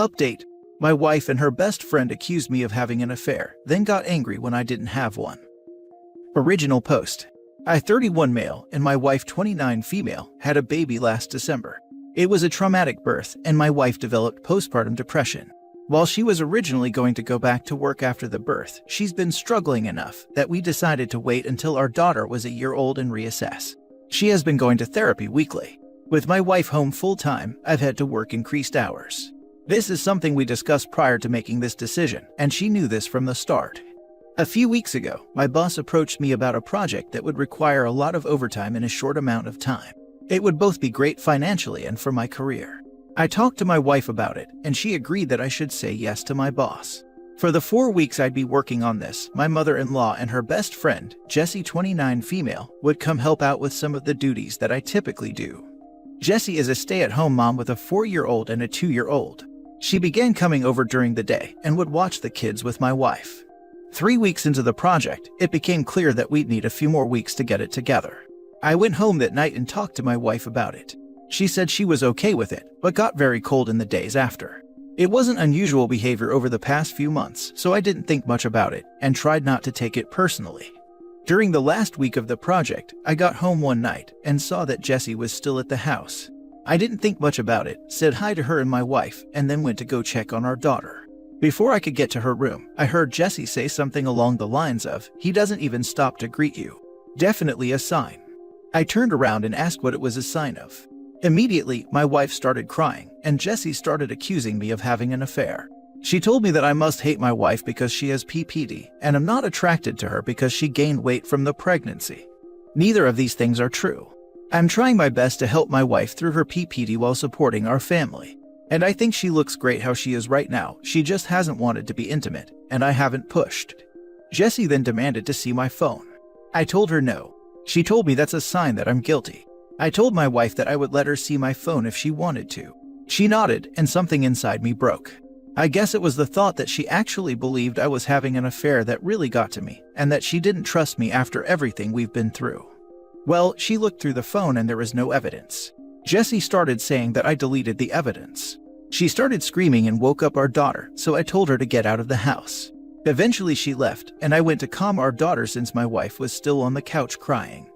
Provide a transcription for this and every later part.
Update. My wife and her best friend accused me of having an affair, then got angry when I didn't have one. Original post. I, 31 male, and my wife, 29 female, had a baby last December. It was a traumatic birth, and my wife developed postpartum depression. While she was originally going to go back to work after the birth, she's been struggling enough that we decided to wait until our daughter was a year old and reassess. She has been going to therapy weekly. With my wife home full-time, I've had to work increased hours. This is something we discussed prior to making this decision, and she knew this from the start. A few weeks ago, my boss approached me about a project that would require a lot of overtime in a short amount of time. It would both be great financially and for my career. I talked to my wife about it, and she agreed that I should say yes to my boss. For the 4 weeks I'd be working on this, my mother-in-law and her best friend, Jessie, 29 female, would come help out with some of the duties that I typically do. Jessie is a stay-at-home mom with a 4-year-old and a 2-year-old. She began coming over during the day and would watch the kids with my wife. 3 weeks into the project, it became clear that we'd need a few more weeks to get it together. I went home that night and talked to my wife about it. She said she was okay with it, but got very cold in the days after. It wasn't unusual behavior over the past few months, so I didn't think much about it and tried not to take it personally. During the last week of the project, I got home one night and saw that Jessie was still at the house. I didn't think much about it, said hi to her and my wife, and then went to go check on our daughter. Before I could get to her room, I heard Jessie say something along the lines of, "He doesn't even stop to greet you." Definitely a sign. I turned around and asked what it was a sign of. Immediately, my wife started crying, and Jessie started accusing me of having an affair. She told me that I must hate my wife because she has PPD, and I'm not attracted to her because she gained weight from the pregnancy. Neither of these things are true. I'm trying my best to help my wife through her PPD while supporting our family. And I think she looks great how she is right now, she just hasn't wanted to be intimate, and I haven't pushed. Jessie then demanded to see my phone. I told her no. She told me that's a sign that I'm guilty. I told my wife that I would let her see my phone if she wanted to. She nodded, and something inside me broke. I guess it was the thought that she actually believed I was having an affair that really got to me, and that she didn't trust me after everything we've been through. Well, she looked through the phone and there was no evidence. Jessie started saying that I deleted the evidence. She started screaming and woke up our daughter, so I told her to get out of the house. Eventually she left, and I went to calm our daughter since my wife was still on the couch crying.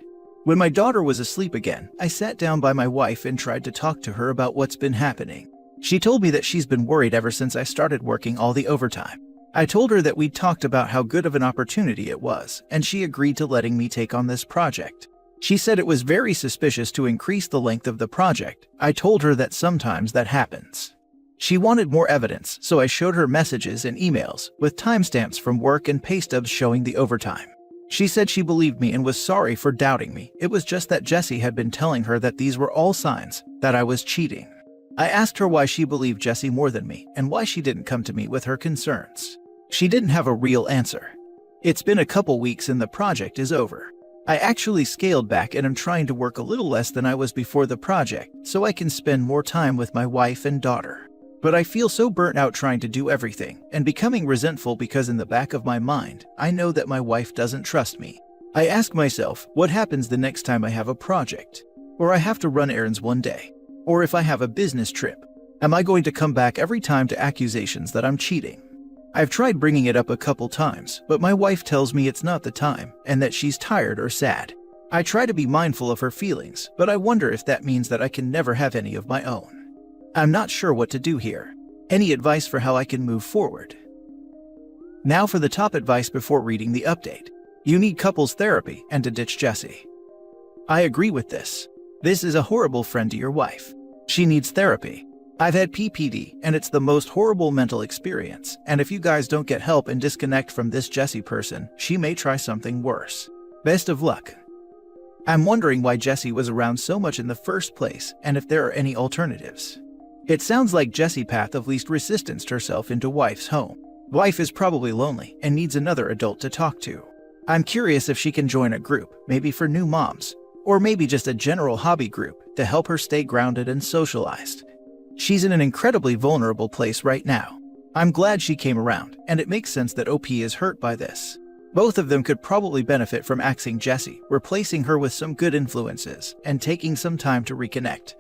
When my daughter was asleep again, I sat down by my wife and tried to talk to her about what's been happening. She told me that she's been worried ever since I started working all the overtime. I told her that we'd talked about how good of an opportunity it was, and she agreed to letting me take on this project. She said it was very suspicious to increase the length of the project. I told her that sometimes that happens. She wanted more evidence, so I showed her messages and emails with timestamps from work and pay stubs showing the overtime. She said she believed me and was sorry for doubting me. It was just that Jessie had been telling her that these were all signs that I was cheating. I asked her why she believed Jessie more than me and why she didn't come to me with her concerns. She didn't have a real answer. It's been a couple weeks and the project is over. I actually scaled back and am trying to work a little less than I was before the project so I can spend more time with my wife and daughter. But I feel so burnt out trying to do everything and becoming resentful because in the back of my mind, I know that my wife doesn't trust me. I ask myself, what happens the next time I have a project? Or I have to run errands one day? Or if I have a business trip? Am I going to come back every time to accusations that I'm cheating? I've tried bringing it up a couple times, but my wife tells me it's not the time and that she's tired or sad. I try to be mindful of her feelings, but I wonder if that means that I can never have any of my own. I'm not sure what to do here. Any advice for how I can move forward? Now for the top advice before reading the update. You need couples therapy and to ditch Jessie. I agree with this. This is a horrible friend to your wife. She needs therapy. I've had PPD, and it's the most horrible mental experience, and if you guys don't get help and disconnect from this Jessie person, she may try something worse. Best of luck. I'm wondering why Jessie was around so much in the first place, and if there are any alternatives. It sounds like Jessie path of least resistance herself into wife's home. Wife is probably lonely and needs another adult to talk to. I'm curious if she can join a group, maybe for new moms, or maybe just a general hobby group to help her stay grounded and socialized. She's in an incredibly vulnerable place right now. I'm glad she came around, and it makes sense that OP is hurt by this. Both of them could probably benefit from axing Jessie, replacing her with some good influences, and taking some time to reconnect.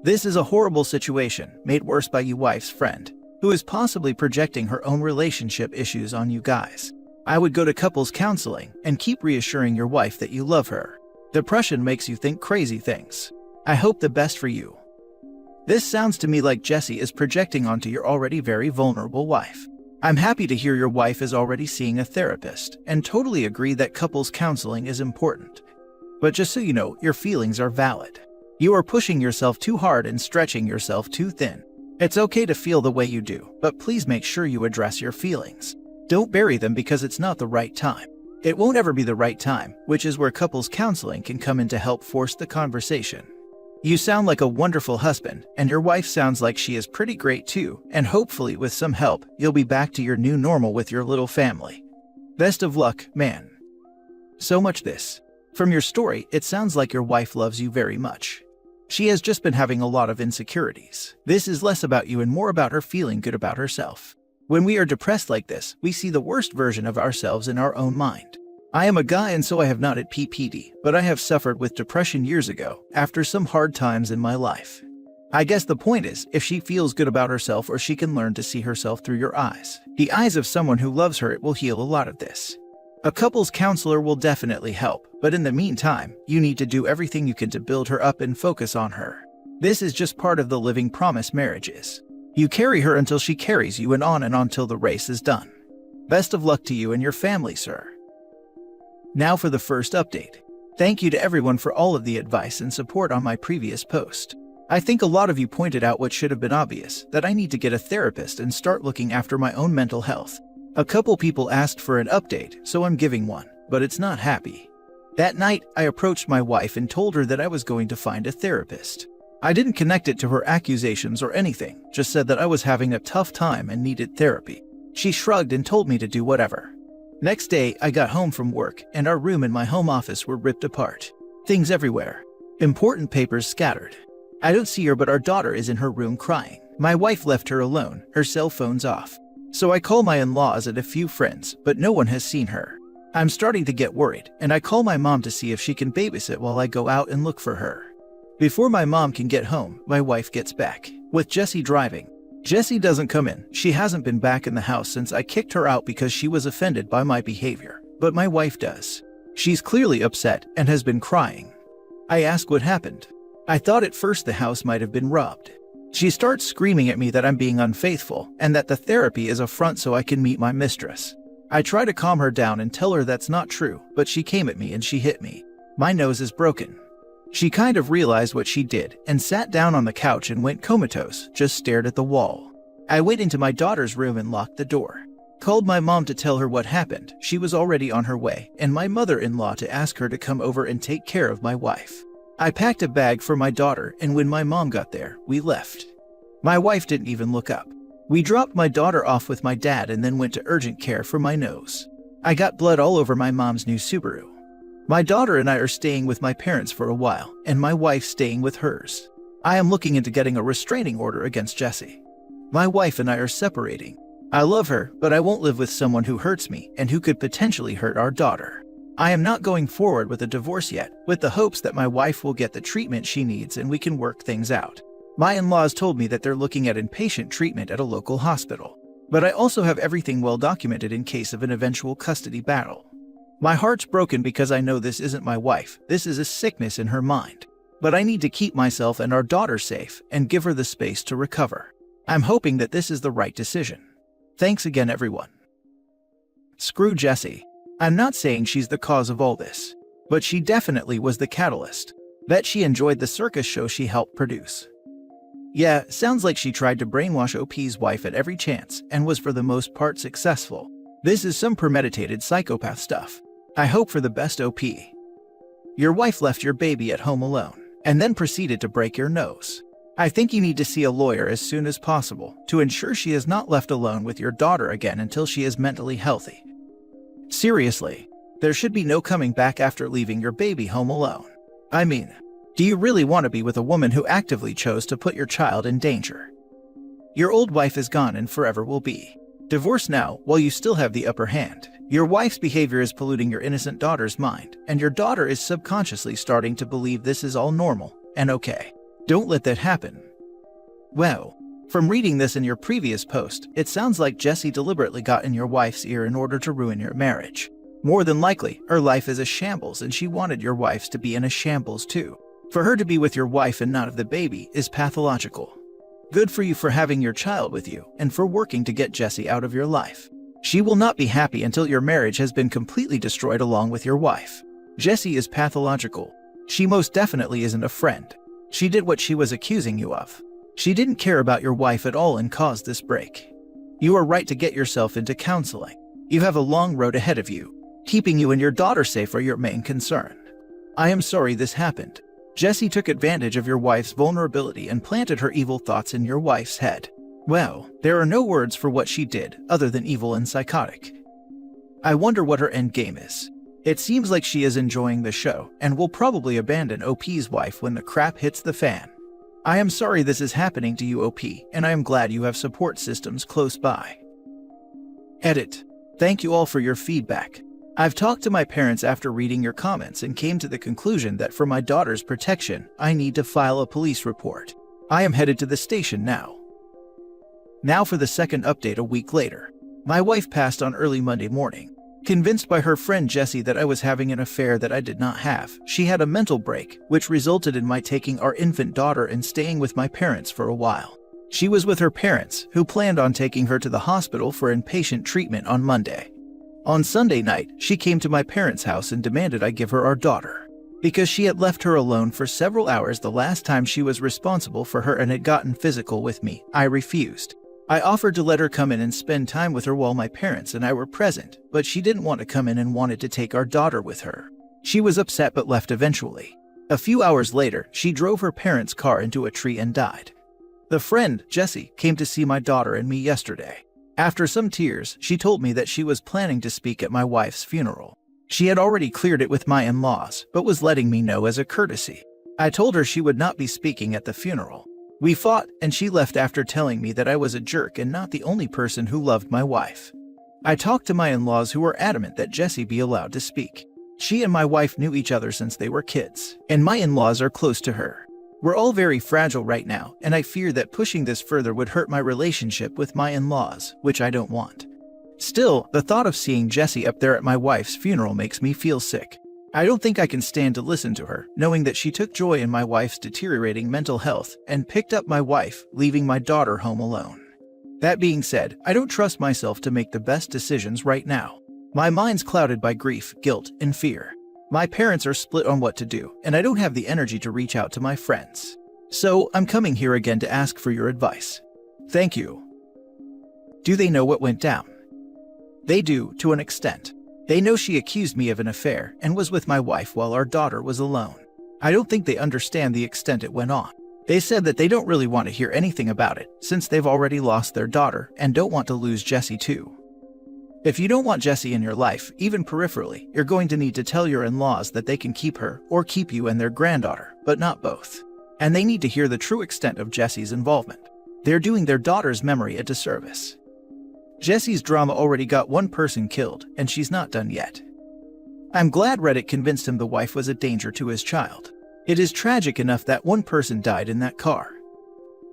This is a horrible situation, made worse by your wife's friend, who is possibly projecting her own relationship issues on you guys. I would go to couples counseling and keep reassuring your wife that you love her. Depression makes you think crazy things. I hope the best for you. This sounds to me like Jesse is projecting onto your already very vulnerable wife. I'm happy to hear your wife is already seeing a therapist and totally agree that couples counseling is important. But just so you know, your feelings are valid. You are pushing yourself too hard and stretching yourself too thin. It's okay to feel the way you do, but please make sure you address your feelings. Don't bury them because it's not the right time. It won't ever be the right time, which is where couples counseling can come in to help force the conversation. You sound like a wonderful husband, and your wife sounds like she is pretty great too, and hopefully with some help, you'll be back to your new normal with your little family. Best of luck, man. So much this. From your story, it sounds like your wife loves you very much. She has just been having a lot of insecurities. This is less about you and more about her feeling good about herself. When we are depressed like this, we see the worst version of ourselves in our own mind. I am a guy and so I have not had PPD, but I have suffered with depression years ago, after some hard times in my life. I guess the point is, if she feels good about herself or she can learn to see herself through your eyes, the eyes of someone who loves her, it will heal a lot of this. A couples counselor will definitely help, but in the meantime, you need to do everything you can to build her up and focus on her. This is just part of the living promise marriage is. You carry her until she carries you and on till the race is done. Best of luck to you and your family, sir. Now for the first update. Thank you to everyone for all of the advice and support on my previous post. I think a lot of you pointed out what should have been obvious, that I need to get a therapist and start looking after my own mental health. A couple people asked for an update, so I'm giving one, but it's not happy. That night, I approached my wife and told her that I was going to find a therapist. I didn't connect it to her accusations or anything, just said that I was having a tough time and needed therapy. She shrugged and told me to do whatever. Next day, I got home from work, and our room and my home office were ripped apart. Things everywhere. Important papers scattered. I don't see her, but our daughter is in her room crying. My wife left her alone, her cell phone's off. So I call my in-laws and a few friends, but no one has seen her. I'm starting to get worried, and I call my mom to see if she can babysit while I go out and look for her. Before my mom can get home, my wife gets back, with Jessie driving. Jessie doesn't come in. She hasn't been back in the house since I kicked her out because she was offended by my behavior, but my wife does. She's clearly upset and has been crying. I ask what happened. I thought at first the house might have been robbed. She starts screaming at me that I'm being unfaithful and that the therapy is a front so I can meet my mistress. I try to calm her down and tell her that's not true, but she came at me and she hit me. My nose is broken. She kind of realized what she did and sat down on the couch and went comatose, just stared at the wall. I went into my daughter's room and locked the door. Called my mom to tell her what happened. She was already on her way, and my mother-in-law to ask her to come over and take care of my wife. I packed a bag for my daughter, and when my mom got there, we left. My wife didn't even look up. We dropped my daughter off with my dad and then went to urgent care for my nose. I got blood all over my mom's new Subaru. My daughter and I are staying with my parents for a while, and my wife's staying with hers. I am looking into getting a restraining order against Jessie. My wife and I are separating. I love her, but I won't live with someone who hurts me and who could potentially hurt our daughter. I am not going forward with a divorce yet, with the hopes that my wife will get the treatment she needs and we can work things out. My in-laws told me that they're looking at inpatient treatment at a local hospital. But I also have everything well documented in case of an eventual custody battle. My heart's broken because I know this isn't my wife, this is a sickness in her mind. But I need to keep myself and our daughter safe and give her the space to recover. I'm hoping that this is the right decision. Thanks again, everyone. Screw Jessie. I'm not saying she's the cause of all this, but she definitely was the catalyst. Bet she enjoyed the circus show she helped produce. Yeah, sounds like she tried to brainwash OP's wife at every chance and was for the most part successful. This is some premeditated psychopath stuff. I hope for the best, OP. Your wife left your baby at home alone and then proceeded to break your nose. I think you need to see a lawyer as soon as possible to ensure she is not left alone with your daughter again until she is mentally healthy. Seriously, there should be no coming back after leaving your baby home alone. I mean, do you really want to be with a woman who actively chose to put your child in danger? Your old wife is gone and forever will be. Divorce now while you still have the upper hand. Your wife's behavior is polluting your innocent daughter's mind, and your daughter is subconsciously starting to believe this is all normal and okay. Don't let that happen. Well, From reading this in your previous post, it sounds like Jesse deliberately got in your wife's ear in order to ruin your marriage. More than likely, her life is a shambles and she wanted your wife's to be in a shambles too. For her to be with your wife and not of the baby is pathological. Good for you for having your child with you and for working to get Jesse out of your life. She will not be happy until your marriage has been completely destroyed along with your wife. Jesse is pathological. She most definitely isn't a friend. She did what she was accusing you of. She didn't care about your wife at all and caused this break. You are right to get yourself into counseling. You have a long road ahead of you. Keeping you and your daughter safe are your main concern. I am sorry this happened. Jesse took advantage of your wife's vulnerability and planted her evil thoughts in your wife's head. Well, there are no words for what she did other than evil and psychotic. I wonder what her end game is. It seems like she is enjoying the show and will probably abandon OP's wife when the crap hits the fan. I am sorry this is happening to you, OP, and I am glad you have support systems close by. Edit. Thank you all for your feedback. I've talked to my parents after reading your comments and came to the conclusion that for my daughter's protection, I need to file a police report. I am headed to the station now. Now for the second update a week later. My wife passed on early Monday morning. Convinced by her friend Jessie that I was having an affair that I did not have, she had a mental break, which resulted in my taking our infant daughter and staying with my parents for a while. She was with her parents, who planned on taking her to the hospital for inpatient treatment on Monday. On Sunday night, she came to my parents' house and demanded I give her our daughter. Because she had left her alone for several hours the last time she was responsible for her and had gotten physical with me, I refused. I offered to let her come in and spend time with her while my parents and I were present, but she didn't want to come in and wanted to take our daughter with her. She was upset but left eventually. A few hours later, she drove her parents' car into a tree and died. The friend, Jessie, came to see my daughter and me yesterday. After some tears, she told me that she was planning to speak at my wife's funeral. She had already cleared it with my in-laws, but was letting me know as a courtesy. I told her she would not be speaking at the funeral. We fought, and she left after telling me that I was a jerk and not the only person who loved my wife. I talked to my in-laws who were adamant that Jessie be allowed to speak. She and my wife knew each other since they were kids, and my in-laws are close to her. We're all very fragile right now, and I fear that pushing this further would hurt my relationship with my in-laws, which I don't want. Still, the thought of seeing Jessie up there at my wife's funeral makes me feel sick. I don't think I can stand to listen to her, knowing that she took joy in my wife's deteriorating mental health and picked up my wife, leaving my daughter home alone. That being said, I don't trust myself to make the best decisions right now. My mind's clouded by grief, guilt, and fear. My parents are split on what to do, and I don't have the energy to reach out to my friends. So, I'm coming here again to ask for your advice. Thank you. Do they know what went down? They do, to an extent. They know she accused me of an affair and was with my wife while our daughter was alone. I don't think they understand the extent it went on. They said that they don't really want to hear anything about it, since they've already lost their daughter and don't want to lose Jessie too. If you don't want Jessie in your life, even peripherally, you're going to need to tell your in-laws that they can keep her or keep you and their granddaughter, but not both. And they need to hear the true extent of Jessie's involvement. They're doing their daughter's memory a disservice. Jessie's drama already got one person killed, and she's not done yet. I'm glad Reddit convinced him the wife was a danger to his child. It is tragic enough that one person died in that car.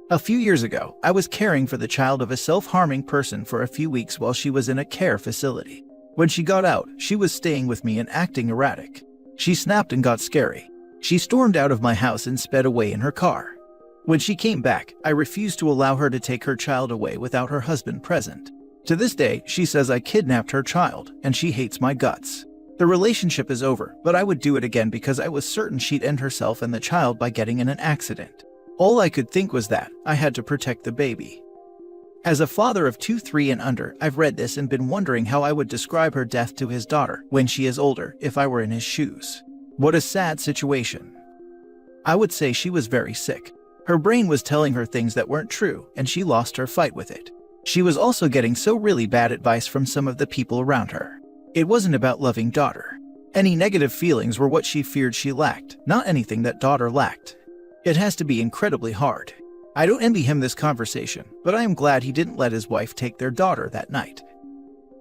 A few years ago, I was caring for the child of a self-harming person for a few weeks while she was in a care facility. When she got out, she was staying with me and acting erratic. She snapped and got scary. She stormed out of my house and sped away in her car. When she came back, I refused to allow her to take her child away without her husband present. To this day, she says I kidnapped her child, and she hates my guts. The relationship is over, but I would do it again because I was certain she'd end herself and the child by getting in an accident. All I could think was that I had to protect the baby. As a father of 2, 3 and under, I've read this and been wondering how I would describe her death to his daughter when she is older if I were in his shoes. What a sad situation. I would say she was very sick. Her brain was telling her things that weren't true, and she lost her fight with it. She was also getting so really bad advice from some of the people around her. It wasn't about loving daughter. Any negative feelings were what she feared she lacked, not anything that daughter lacked. It has to be incredibly hard. I don't envy him this conversation, but I am glad he didn't let his wife take their daughter that night.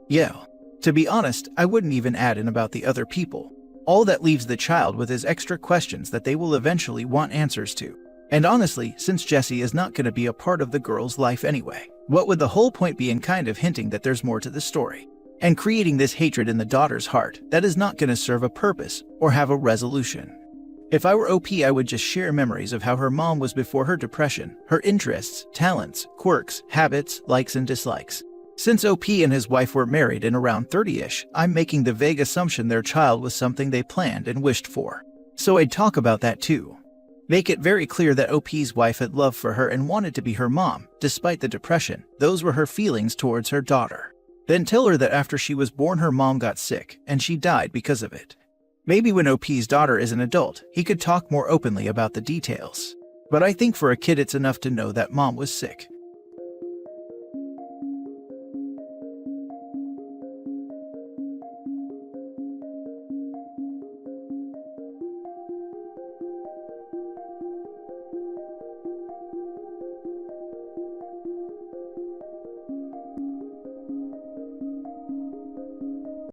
Yeah. To be honest, I wouldn't even add in about the other people. All that leaves the child with is extra questions that they will eventually want answers to. And honestly, since Jesse is not going to be a part of the girl's life anyway, what would the whole point be in kind of hinting that there's more to the story? And creating this hatred in the daughter's heart that is not going to serve a purpose or have a resolution. If I were OP, I would just share memories of how her mom was before her depression, her interests, talents, quirks, habits, likes and dislikes. Since OP and his wife were married in around 30-ish, I'm making the vague assumption their child was something they planned and wished for. So I'd talk about that too. Make it very clear that OP's wife had love for her and wanted to be her mom. Despite the depression, those were her feelings towards her daughter. Then tell her that after she was born her mom got sick, and she died because of it. Maybe when OP's daughter is an adult, he could talk more openly about the details. But I think for a kid it's enough to know that mom was sick.